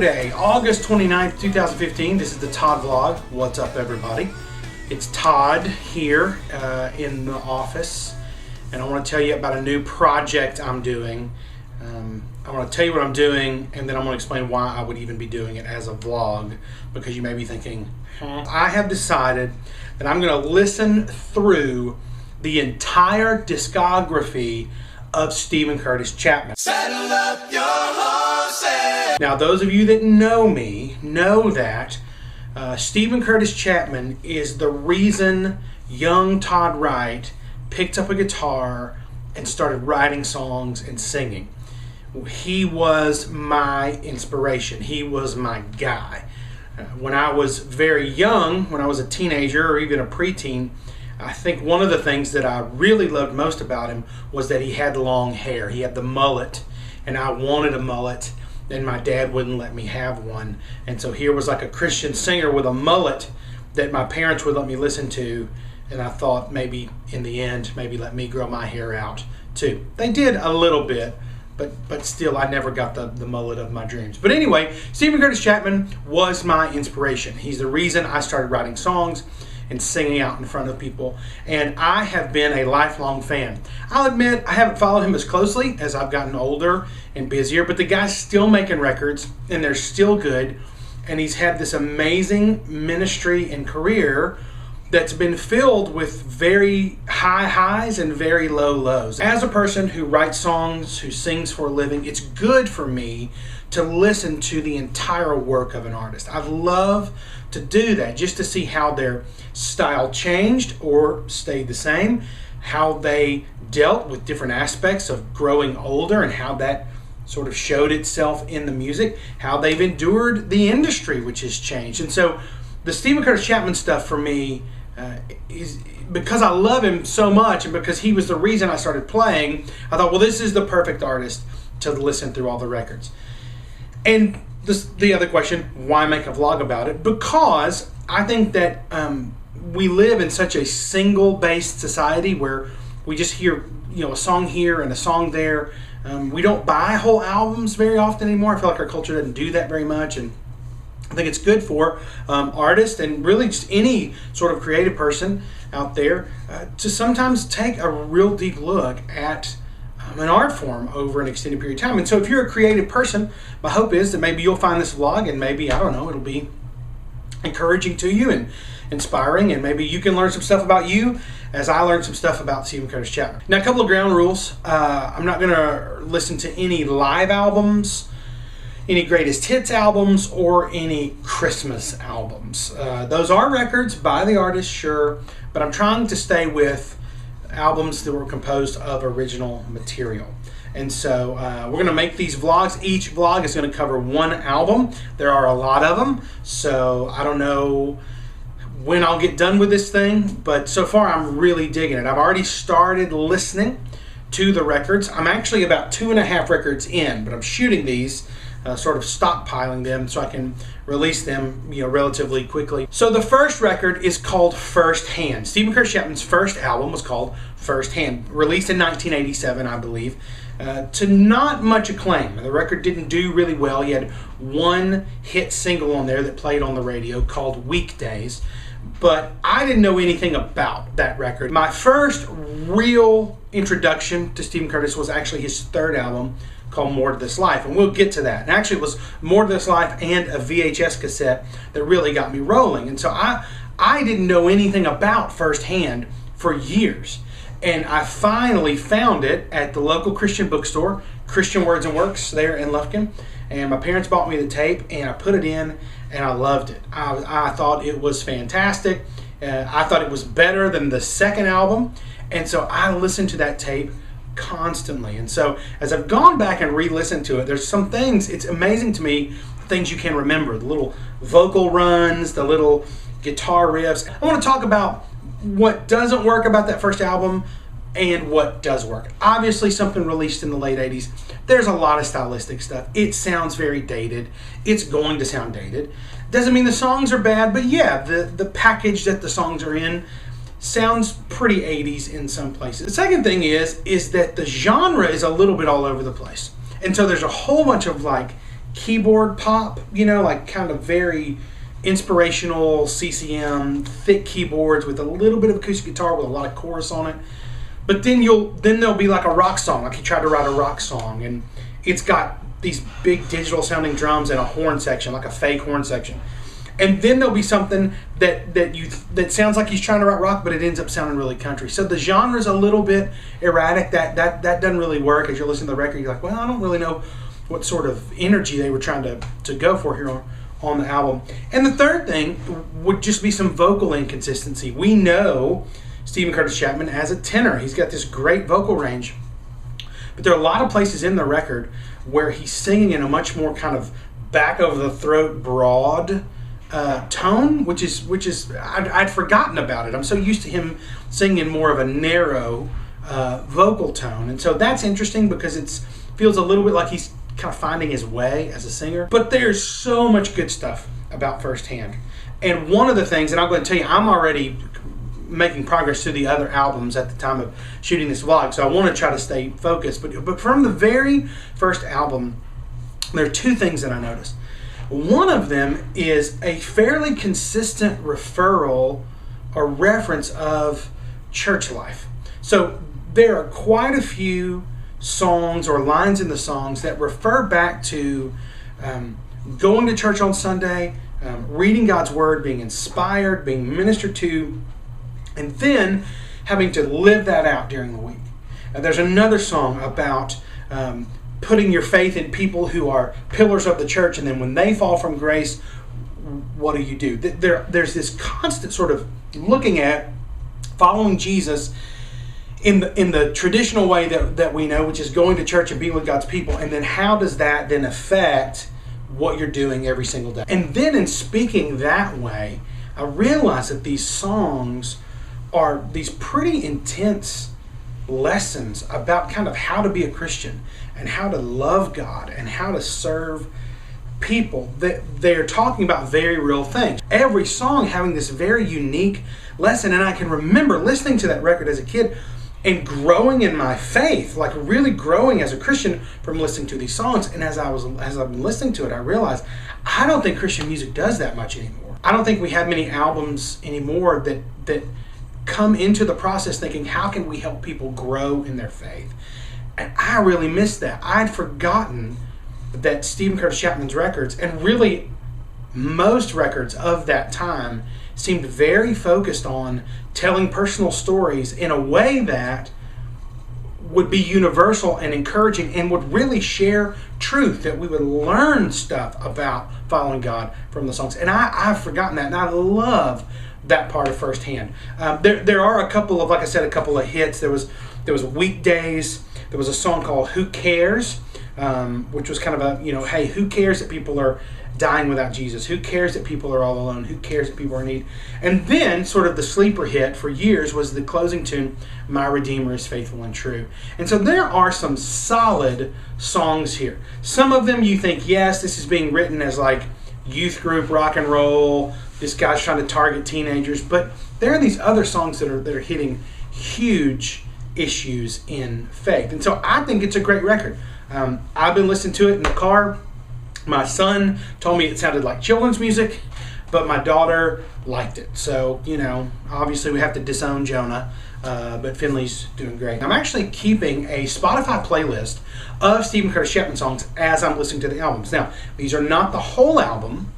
Saturday, August 29th, 2015. This is the Todd vlog. What's up, everybody? It's Todd here in the office, and I want to tell you about a new project I'm doing. I want to tell you what I'm doing, and then I'm going to explain why I would even be doing it as a vlog, because you may be thinking, I have decided that I'm going to listen through the entire discography of Steven Curtis Chapman. Saddle up your horses. Now, those of you that know me know that Steven Curtis Chapman is the reason young Todd Wright picked up a guitar and started writing songs and singing. He was my inspiration. He was my guy. When I was very young, when I was a teenager or even a preteen, I think one of the things that I really loved most about him was that he had long hair. He had the mullet, and I wanted a mullet, and my dad wouldn't let me have one. And so here was like a Christian singer with a mullet that my parents would let me listen to, and I thought maybe in the end, maybe let me grow my hair out too. They did a little bit, but still I never got the mullet of my dreams. But anyway, Steven Curtis Chapman was my inspiration. He's the reason I started writing songs and singing out in front of people, and I have been a lifelong fan. I'll admit I haven't followed him as closely as I've gotten older and busier, but the guy's still making records and they're still good, and he's had this amazing ministry and career that's been filled with very high highs and very low lows. As a person who writes songs, who sings for a living, it's good for me to listen to the entire work of an artist. I love to do that just to see how their style changed or stayed the same, how they dealt with different aspects of growing older and how that sort of showed itself in the music, how they've endured the industry, which has changed. And so the Steven Curtis Chapman stuff for me is because I love him so much, and because he was the reason I started playing. I thought, well, this is the perfect artist to listen through all the records. And the other question, why make a vlog about it? Because I think that we live in such a single-based society where we just hear, a song here and a song there. We don't buy whole albums very often anymore. I feel like our culture doesn't do that very much, and I think it's good for artists and really just any sort of creative person out there to sometimes take a real deep look at an art form over an extended period of time. And so if you're a creative person, my hope is that maybe you'll find this vlog and maybe, I don't know, it'll be encouraging to you and inspiring, and maybe you can learn some stuff about you as I learned some stuff about Steven Curtis Chapman. Now, a couple of ground rules. I'm not going to listen to any live albums, any greatest hits albums, or any Christmas albums. Those are records by the artist, sure, but I'm trying to stay with albums that were composed of original material. And so we're going to make these vlogs. Each vlog is going to cover one album. There are a lot of them, so I don't know when I'll get done with this thing, but so far I'm really digging it. I've already started listening to the records. I'm actually about 2.5 records in, but I'm shooting these, sort of stockpiling them so I can release them, relatively quickly. So the first record is called First Hand. Steven Curtis Chapman's first album was called First Hand, released in 1987, I believe, to not much acclaim. The record didn't do really well. He had one hit single on there that played on the radio called Weekdays, but I didn't know anything about that record. My first real introduction to Steven Curtis was actually his third album, called More to This Life, and we'll get to that. And actually it was More to This Life and a VHS cassette that really got me rolling. And so I didn't know anything about First Hand for years, and I finally found it at the local Christian bookstore, Christian Words and Works there in Lufkin, and my parents bought me the tape, and I put it in, and I loved it. I thought it was fantastic. I thought it was better than the second album, and so I listened to that tape constantly. And so as I've gone back and re-listened to it, there's some things, it's amazing to me, things you can remember, the little vocal runs, the little guitar riffs. I want to talk about what doesn't work about that first album and what does work. Obviously something released in the late 80s, there's a lot of stylistic stuff. It sounds very dated. It's going to sound dated. Doesn't mean the songs are bad, but yeah, the package that the songs are in sounds pretty 80s in some places. The second thing is that the genre is a little bit all over the place. And so there's a whole bunch of like keyboard pop, like kind of very inspirational CCM, thick keyboards with a little bit of acoustic guitar with a lot of chorus on it. But then there'll be like a rock song, like he tried to write a rock song, and it's got these big digital sounding drums and a horn section, like a fake horn section. And then there'll be something that sounds like he's trying to write rock, but it ends up sounding really country. So the genre's a little bit erratic. That doesn't really work. As you're listening to the record, you're like, well, I don't really know what sort of energy they were trying to go for here on the album. And the third thing would just be some vocal inconsistency. We know Steven Curtis Chapman as a tenor. He's got this great vocal range. But there are a lot of places in the record where he's singing in a much more kind of back of the throat, broad tone, which is I'd forgotten about it. I'm so used to him singing in more of a narrow vocal tone, and so that's interesting because it feels a little bit like he's kind of finding his way as a singer. But there's so much good stuff about Firsthand, and one of the things, and I'm going to tell you, I'm already making progress to the other albums at the time of shooting this vlog, so I want to try to stay focused. But from the very first album, there are two things that I noticed. One of them is a fairly consistent referral or reference of church life. So there are quite a few songs or lines in the songs that refer back to going to church on Sunday, reading God's Word, being inspired, being ministered to, and then having to live that out during the week. There's another song about putting your faith in people who are pillars of the church, and then when they fall from grace, what do? There's this constant sort of looking at following Jesus in the traditional way that we know, which is going to church and being with God's people, and then how does that then affect what you're doing every single day? And then in speaking that way, I realized that these songs are these pretty intense lessons about kind of how to be a Christian and how to love God and how to serve people. They're talking about very real things. Every song having this very unique lesson, and I can remember listening to that record as a kid and growing in my faith, like really growing as a Christian from listening to these songs. And as I've been listening to it, I realized I don't think Christian music does that much anymore. I don't think we have many albums anymore that come into the process thinking, how can we help people grow in their faith? And I really missed that. I'd forgotten that Steven Curtis Chapman's records, and really most records of that time, seemed very focused on telling personal stories in a way that would be universal and encouraging and would really share truth, that we would learn stuff about following God from the songs. And I've forgotten that, and I love that part of Firsthand. There are a couple of, like I said, a couple of hits. There was Weekdays. There was a song called Who Cares, which was kind of a, hey, who cares that people are dying without Jesus? Who cares that people are all alone? Who cares that people are in need? And then sort of the sleeper hit for years was the closing tune, My Redeemer is Faithful and True. And so there are some solid songs here. Some of them you think, yes, this is being written as like youth group rock and roll. This guy's trying to target teenagers. But there are these other songs that are hitting huge issues in faith. And so I think it's a great record. I've been listening to it in the car. My son told me it sounded like children's music, but my daughter liked it. So, obviously we have to disown Jonah, but Finley's doing great. I'm actually keeping a Spotify playlist of Steven Curtis Chapman songs as I'm listening to the albums. Now, these are not the whole album.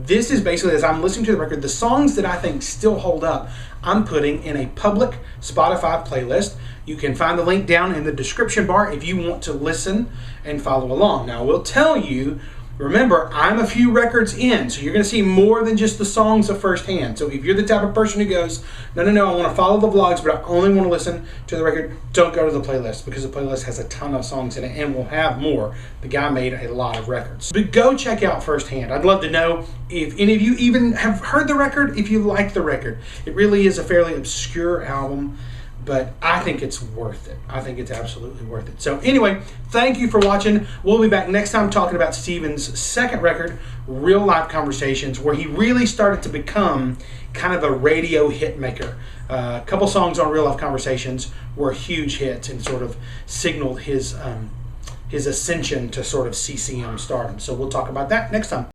This is basically, as I'm listening to the record, the songs that I think still hold up, I'm putting in a public Spotify playlist. You can find the link down in the description bar if you want to listen and follow along. Now, I will tell you, remember, I'm a few records in, so you're going to see more than just the songs of Firsthand. So if you're the type of person who goes, no, I want to follow the vlogs, but I only want to listen to the record, don't go to the playlist, because the playlist has a ton of songs in it and will have more. The guy made a lot of records. But go check out Firsthand. I'd love to know if any of you even have heard the record, if you like the record. It really is a fairly obscure album, but I think it's worth it. I think it's absolutely worth it. So anyway, thank you for watching. We'll be back next time talking about Steven's second record, Real Life Conversations, where he really started to become kind of a radio hit maker. A couple songs on Real Life Conversations were huge hits and sort of signaled his his ascension to sort of CCM stardom. So we'll talk about that next time.